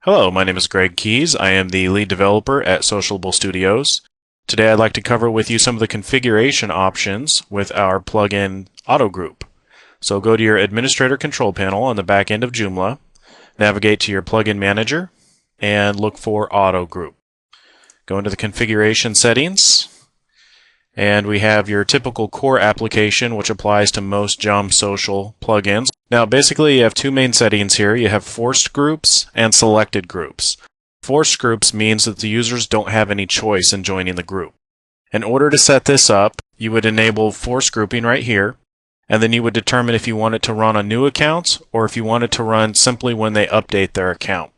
Hello, my name is Greg Keys. I am the lead developer at Socialables Studios. Today I'd like to cover with you some of the configuration options with our plugin AutoGroup. So go to your administrator control panel on the back end of Joomla, navigate to your plugin manager, and look for AutoGroup. Go into the configuration settings, and we have your typical core application, which applies to most JomSocial plugins. Now, basically, you have two main settings here. You have forced groups and selected groups. Forced groups means that the users don't have any choice in joining the group. In order to set this up, you would enable forced grouping right here, and then you would determine if you want it to run on new accounts or if you want it to run simply when they update their account.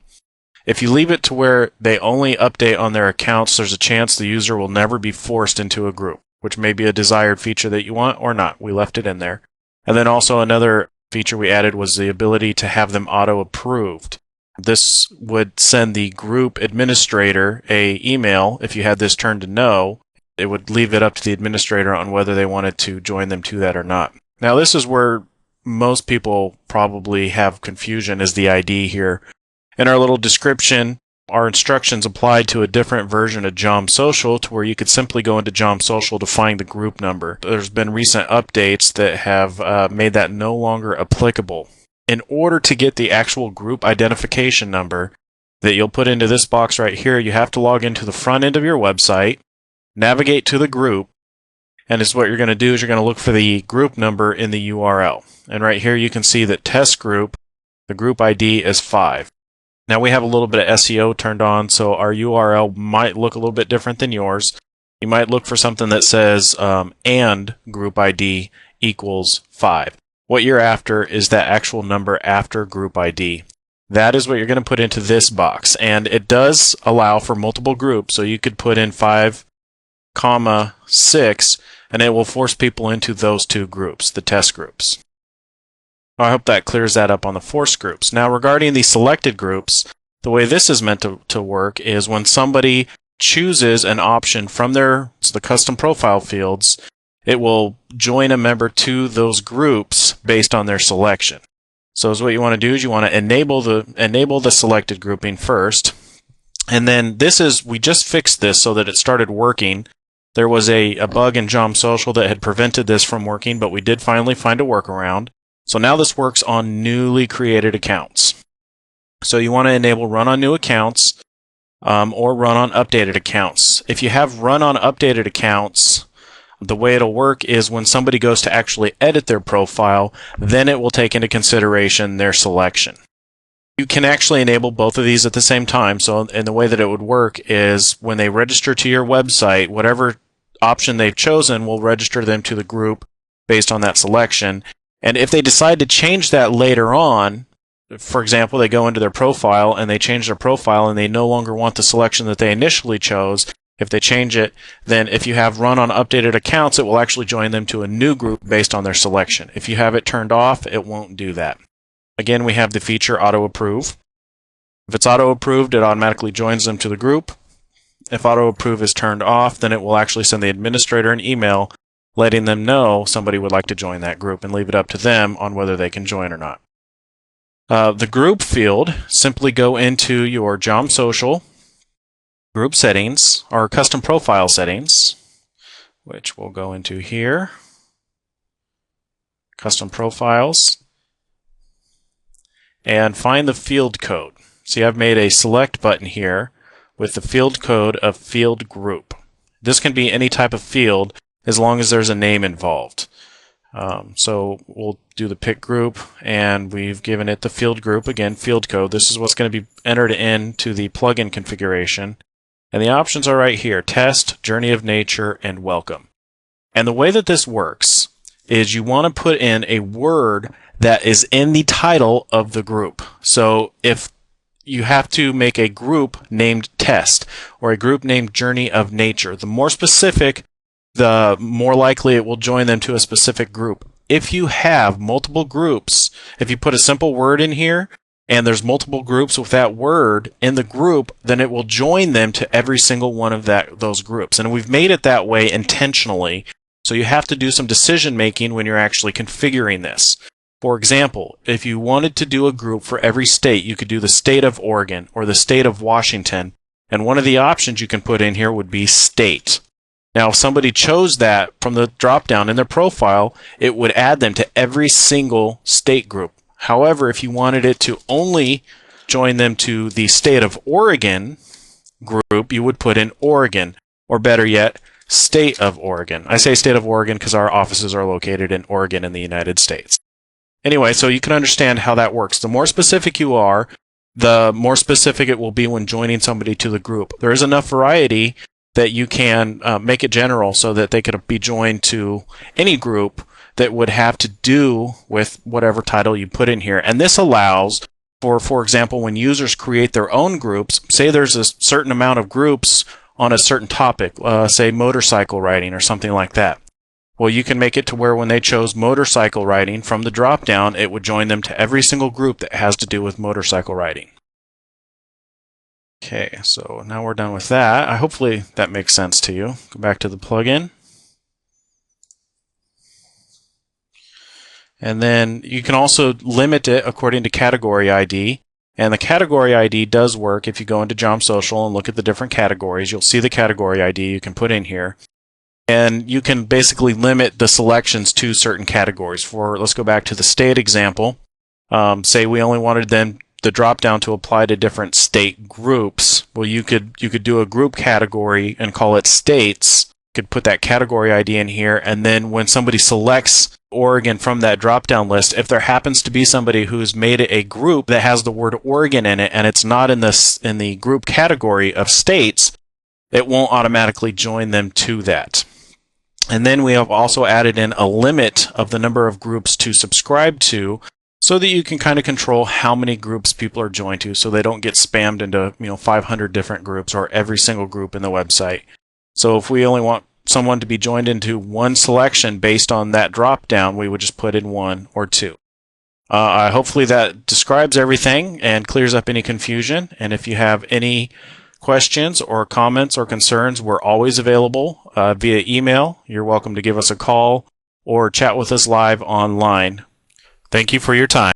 If you leave it to where they only update on their accounts, there's a chance the user will never be forced into a group, which may be a desired feature that you want or not. We left it in there. And then also another feature we added was the ability to have them auto-approved. This would send the group administrator an email. If you had this turned to no, it would leave it up to the administrator on whether they wanted to join them to that or not. Now, this is where most people probably have confusion, is the ID here. In our little description, our instructions applied to a different version of JomSocial to where you could simply go into JomSocial to find the group number. There's been recent updates that have made that no longer applicable. In order to get the actual group identification number that you'll put into this box right here, you have to log into the front end of your website, navigate to the group, and what you're going to do is you're going to look for the group number in the URL. And right here you can see that test group, the group ID is 5. Now we have a little bit of SEO turned on, so our URL might look a little bit different than yours. You might look for something that says and group ID equals 5. What you're after is that actual number after group ID. That is what you're going to put into this box, and it does allow for multiple groups, so you could put in 5, 6, and it will force people into those two groups, the test groups. I hope that clears that up on the forced groups. Now, regarding the selected groups, the way this is meant to work is when somebody chooses an option from the custom profile fields, it will join a member to those groups based on their selection. So what you want to do is you want to enable the selected grouping first, and then we just fixed this so that it started working. There was a bug in JomSocial that had prevented this from working, but we did finally find a workaround. So now this works on newly created accounts. So you want to enable run on new accounts or run on updated accounts. If you have run on updated accounts, the way it'll work is when somebody goes to actually edit their profile, then it will take into consideration their selection. You can actually enable both of these at the same time. So and the way that it would work is when they register to your website, whatever option they've chosen will register them to the group based on that selection. And if they decide to change that later on, for example, they go into their profile and they change their profile and they no longer want the selection that they initially chose, if they change it, then if you have run on updated accounts, it will actually join them to a new group based on their selection. If you have it turned off, it won't do that. Again, we have the feature auto-approve. If it's auto-approved, it automatically joins them to the group. If auto-approve is turned off, then it will actually send the administrator an email letting them know somebody would like to join that group and leave it up to them on whether they can join or not. The group field, simply go into your JomSocial group settings, or custom profile settings, which we'll go into here. Custom profiles. And find the field code. See, I've made a select button here with the field code of field group. This can be any type of field as long as there's a name involved. So we'll do the pick group, and we've given it the field group, again, field code. This is what's going to be entered into the plugin configuration. And the options are right here: test, journey of nature, and welcome. And the way that this works is you want to put in a word that is in the title of the group. So if you have to make a group named test or a group named journey of nature, the more specific, the more likely it will join them to a specific group. If you have multiple groups, if you put a simple word in here and there's multiple groups with that word in the group, then it will join them to every single one of those groups. And we've made it that way intentionally, so you have to do some decision making when you're actually configuring this. For example, if you wanted to do a group for every state, you could do the state of Oregon or the state of Washington, and one of the options you can put in here would be state. Now, if somebody chose that from the drop-down in their profile, it would add them to every single state group. However, if you wanted it to only join them to the state of Oregon group, you would put in Oregon, or better yet, state of Oregon. I say state of Oregon because our offices are located in Oregon in the United States. Anyway, so you can understand how that works. The more specific you are, the more specific it will be when joining somebody to the group. There is enough variety that you can make it general so that they could be joined to any group that would have to do with whatever title you put in here. And this allows for example, when users create their own groups, say there's a certain amount of groups on a certain topic, say motorcycle riding or something like that. Well, you can make it to where when they chose motorcycle riding from the drop-down, it would join them to every single group that has to do with motorcycle riding. Okay, so now we're done with that. Hopefully that makes sense to you. Go back to the plugin. And then you can also limit it according to category ID. And the category ID does work. If you go into Jomp Social and look at the different categories, you'll see the category ID you can put in here. And you can basically limit the selections to certain categories. Let's go back to the state example. Say we only wanted the drop-down to apply to different state groups. Well, you could do a group category and call it states. You could put that category ID in here, and then when somebody selects Oregon from that drop-down list, if there happens to be somebody who's made it a group that has the word Oregon in it and it's not in the group category of states, it won't automatically join them to that. And then we have also added in a limit of the number of groups to subscribe to, so that you can kind of control how many groups people are joined to, so they don't get spammed into 500 different groups or every single group in the website. So if we only want someone to be joined into one selection based on that drop down, we would just put in 1 or 2. Hopefully that describes everything and clears up any confusion. And if you have any questions or comments or concerns, we're always available via email. You're welcome to give us a call or chat with us live online. Thank you for your time.